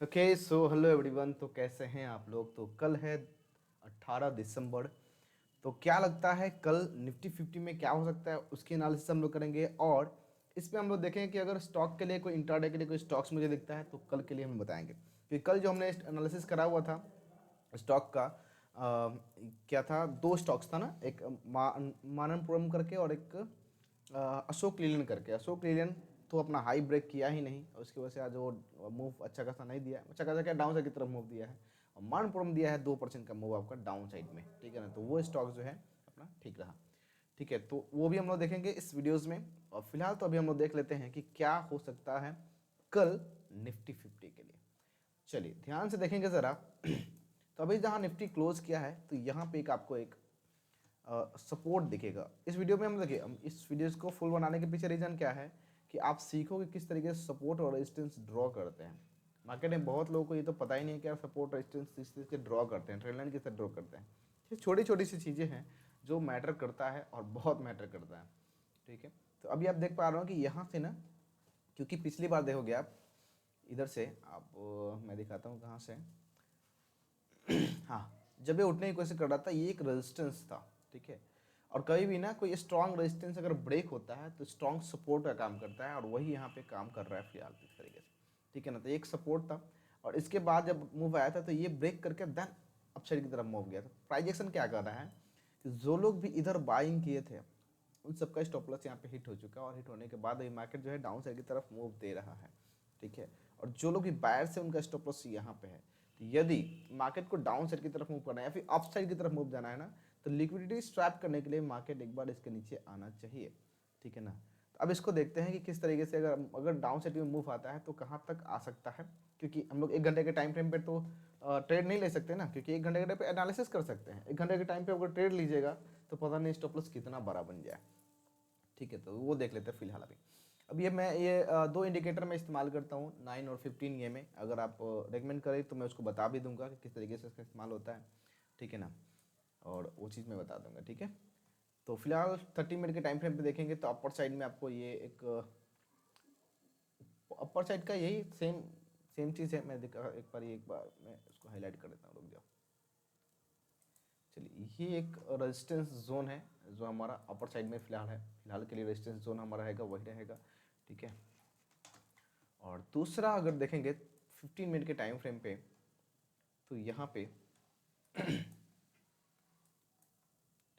Okay so hello everyone. तो कैसे हैं आप लोग। तो कल है 18 दिसंबर। तो क्या लगता है कल निफ्टी 50 में क्या हो सकता है उसकी एनालिसिस हम लोग करेंगे। और इसमें हम लोग देखेंगे कि अगर स्टॉक के लिए कोई इंट्राडे के लिए कोई स्टॉक्स मुझे दिखता है तो कल के लिए हम बताएंगे। क्योंकि कल जो हमने एनालिसिस करा हुआ था स्टॉक का क्या था, दो स्टॉक्स था ना, एक माननपुरम करके और एक अशोक लीलन करके। अशोक लीलन तो अपना हाई ब्रेक किया ही नहीं और उसकी वजह से आज वो मूव अच्छा खासा नहीं दिया है, अच्छा खासा क्या डाउन साइड की तरफ मूव दिया है। और मानपुरम दिया है 2% का मूव आपका डाउन साइड में, ठीक है ना। तो वो स्टॉक जो है अपना ठीक रहा, ठीक है। तो वो भी हम लोग देखेंगे इस वीडियोज़ में। और फिलहाल तो अभी हम लोग देख लेते हैं कि क्या हो सकता है कल निफ्टी 50 के लिए। चलिए ध्यान से देखेंगे ज़रा। तो अभी जहाँ निफ्टी क्लोज किया है तो यहाँ पे एक आपको एक सपोर्ट दिखेगा इस वीडियो में। हम देखिए, हम इस वीडियोस को फुल बनाने के पीछे रीज़न क्या है कि आप सीखो कि किस तरीके से सपोर्ट और रेजिस्टेंस ड्रॉ करते हैं। मार्केट में बहुत लोगों को ये तो पता ही नहीं है कि आप सपोर्ट रेजिस्टेंस किस तरीके से ड्रॉ करते हैं, ट्रेंड लाइन किस तरह ड्रॉ करते हैं। ये छोटी छोटी सी चीज़ें हैं जो मैटर करता है और बहुत मैटर करता है, ठीक है। तो अभी आप देख पा रहे हो कि यहाँ से ना, क्योंकि पिछली बार देखोगे आप इधर से आप मैं दिखाता हूँ कहाँ से। हाँ, जब ये उठने की कोशिश कर रहा था ये एक रेजिस्टेंस था, ठीक है। और कभी भी ना कोई स्ट्रॉन्ग रेजिस्टेंस अगर ब्रेक होता है तो स्ट्रॉन्ग सपोर्ट का काम करता है और वही यहाँ पे काम कर रहा है फिलहाल इस तरीके से, ठीक है ना। तो एक सपोर्ट था और इसके बाद जब मूव आया था तो ये ब्रेक करके देन अपसाइड की तरफ मूव गया था। प्राइस एक्शन क्या कर रहा है कि जो लोग भी इधर बाइंग किए थे उन सबका स्टॉप लॉस यहाँ पे हिट हो चुका है और हिट होने के बाद ये मार्केट जो है डाउन साइड की तरफ मूव दे रहा है, ठीक है। और जो लोग भी बायर से उनका स्टॉप लॉस यहाँ पे है। तो यदि मार्केट को डाउन साइड की तरफ मूव करना है या फिर अप साइड की तरफ मूव जाना है ना, तो लिक्विडिटी स्वैप करने के लिए मार्केट एक बार इसके नीचे आना चाहिए, ठीक है ना। तो अब इसको देखते हैं कि किस तरीके से अगर अगर डाउन साइड में मूव आता है तो कहाँ तक आ सकता है। क्योंकि हम लोग 1 घंटे के टाइम फ्रेम पे तो ट्रेड नहीं ले सकते ना, क्योंकि 1 घंटे के टाइम पे एनालिसिस कर सकते हैं। 1 घंटे के टाइम पे अगर ट्रेड लीजिएगा तो पता नहीं स्टॉप लॉस कितना बड़ा बन जाए, ठीक है। तो वो देख लेते हैं फिलहाल अभी। अब ये मैं ये दो इंडिकेटर में इस्तेमाल करता हूँ 9 और 15 ये में। अगर आप रेकमेंड करें तो मैं उसको बता भी दूंगा कि किस तरीके से इसका इस्तेमाल होता है, ठीक है ना। और वो चीज़ मैं बता दूंगा, ठीक है। तो फिलहाल 30 मिनट के टाइम फ्रेम पे देखेंगे तो अपर साइड में आपको ये एक अपर साइड का यही सेम सेम चीज़ है। मैं दिखा एक बार मैं उसको हाईलाइट कर देता हूँ, रुक जाओ। चलिए ये एक रेजिस्टेंस जोन है जो हमारा अपर साइड में फिलहाल है। फिलहाल के लिए रेजिस्टेंस जोन हमारा रहेगा वही रहेगा, ठीक है। और दूसरा अगर देखेंगे 15 मिनट के टाइम फ्रेम पे तो यहाँ पे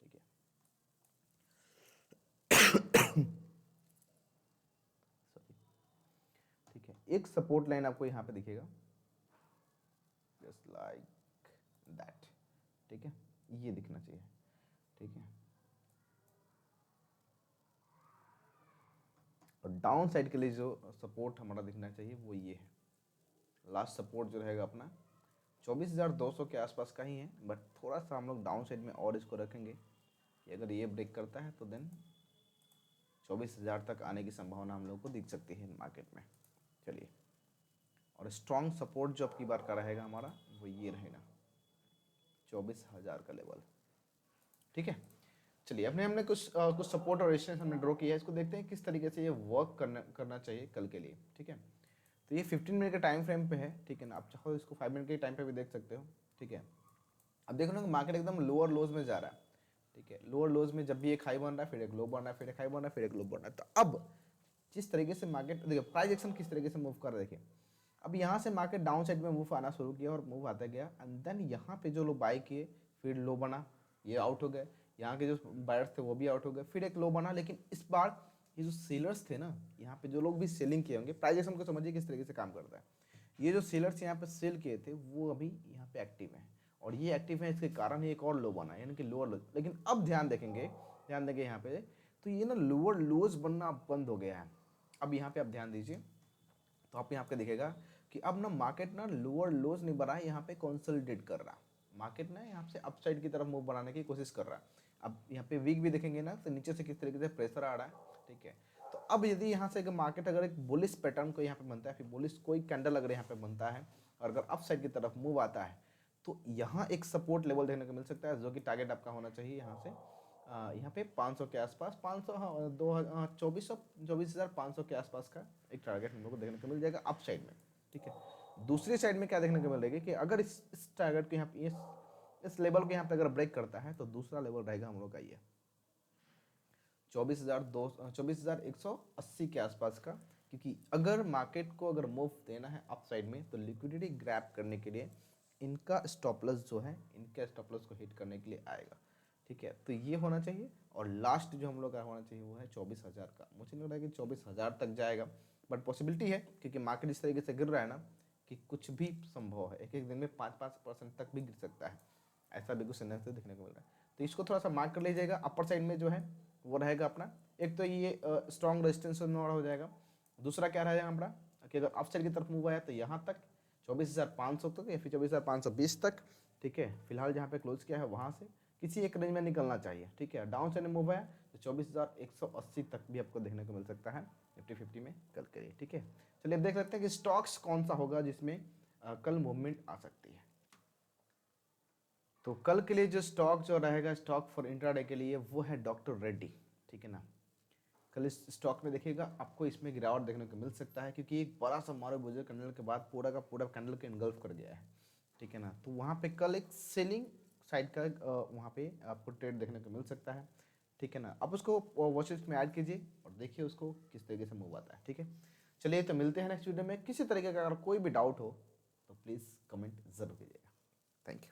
ठीक है, सॉरी, ठीक है। एक सपोर्ट लाइन आपको यहाँ पे दिखेगा जस्ट लाइक दैट, ठीक है। ये दिखना चाहिए, ठीक है। और डाउन साइड के लिए जो सपोर्ट हमारा दिखना चाहिए वो ये है। लास्ट सपोर्ट जो रहेगा अपना 24,200 के आसपास का ही है, बट थोड़ा सा हम लोग डाउन साइड में और इसको रखेंगे कि अगर ये ब्रेक करता है तो देन 24,000 तक आने की संभावना हम लोग को दिख सकती है मार्केट में। चलिए, और स्ट्रॉन्ग सपोर्ट जो अब की बार का रहेगा हमारा वो ये रहेगा 24,000 का लेवल, ठीक है। चलिए अपने हमने कुछ सपोर्ट और रेजिस्टेंस हमने ड्रॉ किया है, इसको देखते हैं किस तरीके से ये वर्क करना चाहिए कल के लिए, ठीक है। तो ये 15 मिनट के टाइम फ्रेम पे है, ठीक है ना। आप चाहो इसको 5 मिनट के टाइम पे भी देख सकते हो, ठीक है। अब देखो ना मार्केट एकदम लोअर लोज में जा रहा है, ठीक है। लोअर लोज में जब भी एक हाई बन रहा है फिर एक लो बन रहा है, फिर एक हाई बन रहा है, फिर एक लो बन रहा है। तो अब जिस तरीके से मार्केट देखिए प्राइस एक्शन किस तरीके से मूव कर रहा है देखिए। अब यहाँ से मार्केट डाउन साइड में मूव आना शुरू किया और मूव आता गया एंड देन यहाँ पे जो लोग बाई किए फिर लो बना, ये आउट हो गए। यहाँ के जो बायर्स थे वो भी आउट हो गए, फिर एक लो बना। लेकिन इस बार ये जो सेलर्स थे ना, यहाँ पे जो लोग भी सेलिंग किए होंगे, प्राइस एक्शन को समझिए किस तरीके से काम करता है। ये जो सेलर्स यहाँ पे सेल किए थे वो अभी यहाँ पे एक्टिव हैं और ये एक्टिव है, इसके कारण ही एक और लो बना यानी कि लोअर लो। लेकिन अब ध्यान देंगे यहाँ पे तो ये ना लोअर लोज बनना बंद हो गया है। अब यहाँ पे आप ध्यान दीजिए तो आप यहाँ पे दिखेगा कि अब ना मार्केट ना लोअर लोज नहीं बना है, यहाँ पे कंसोलिडेट कर रहा है। मार्केट ना यहाँ से अपसाइड की तरफ मूव बनाने की कोशिश कर रहा है। अब यहाँ पे वीक भी देखेंगे ना तो नीचे से किस तरीके से प्रेशर आ रहा है, ठीक है। तो अब यदि यहाँ से मार्केट अगर एक बुलिश पैटर्न को यहाँ पे बनता है, फिर बुलिश कोई कैंडल अगर यहाँ पे बनता है और अगर अपसाइड की तरफ मूव आता है तो यहाँ एक सपोर्ट लेवल देखने को मिल सकता है जो कि टारगेट आपका होना चाहिए यहाँ से यहाँ पे 500 के आसपास, 500, हाँ, 2400 24,500 के आसपास का एक टारगेट हम लोग को देखने को मिल जाएगा अप साइड में, ठीक है। दूसरी साइड में क्या देखने को मिलेगा कि अगर इस टारगेट को यहाँ पे इस लेवल को यहाँ पे अगर ब्रेक करता है तो दूसरा लेवल रहेगा हम लोग का ये 24,180 के आसपास का, क्योंकि अगर मार्केट को अगर मूव देना है अप साइड में तो लिक्विडिटी ग्रैब करने के लिए इनका स्टॉप लॉस जो है, इनके स्टॉप लॉस को हिट करने के लिए आएगा। ठीक है, तो ये होना चाहिए। और लास्ट जो हम लोग का होना चाहिए वो है 24,000 का। मुझे लग रहा है कि 24,000 तक जाएगा, बट पॉसिबिलिटी है क्योंकि मार्केट इस तरीके से गिर रहा है ना कि कुछ भी संभव है, एक एक दिन में 5-5% तक भी गिर सकता है, ऐसा भी कुछ सिनेरियो देखने को मिल रहा है। तो इसको थोड़ा सा मार्क कर लीजिएगा। अपर साइड में जो है वो रहेगा अपना, एक तो ये स्ट्रॉन्ग रेजिस्टेंस हो जाएगा। दूसरा क्या रहेगा हमारा कि अगर अप साइड की तरफ मूव आया तो यहाँ तक 24,500 तक या फिर 24,520 तक। ठीक है, फिलहाल जहाँ पे क्लोज किया है वहाँ से किसी एक रेंज में निकलना चाहिए। ठीक है, डाउन साइड में मूव आया तो 24,180 तक भी आपको देखने को मिल सकता है निफ्टी 50 में कल के लिए। ठीक है, चलिए अब देख लेते हैं कि स्टॉक्स कौन सा होगा जिसमें कल मूवमेंट आ सकती है। तो कल के लिए जो स्टॉक जो रहेगा स्टॉक फॉर इंट्राडे के लिए वो है डॉक्टर रेड्डी। ठीक है ना, कल इस स्टॉक में देखिएगा आपको इसमें गिरावट देखने को मिल सकता है क्योंकि एक बड़ा सा मारूबुजर कैंडल के बाद पूरा का पूरा कैंडल के इनगल्फ कर गया है। ठीक है ना, तो वहाँ पे कल एक सेलिंग साइड का वहाँ पे आपको ट्रेड देखने को मिल सकता है। ठीक है ना, आप उसको वॉच लिस्ट में ऐड कीजिए और देखिए उसको किस तरीके से मूव आता है। ठीक है, चलिए तो मिलते हैं नेक्स्ट वीडियो में। किसी तरीके का अगर कोई भी डाउट हो तो प्लीज़ कमेंट ज़रूर कीजिएगा। Thank you.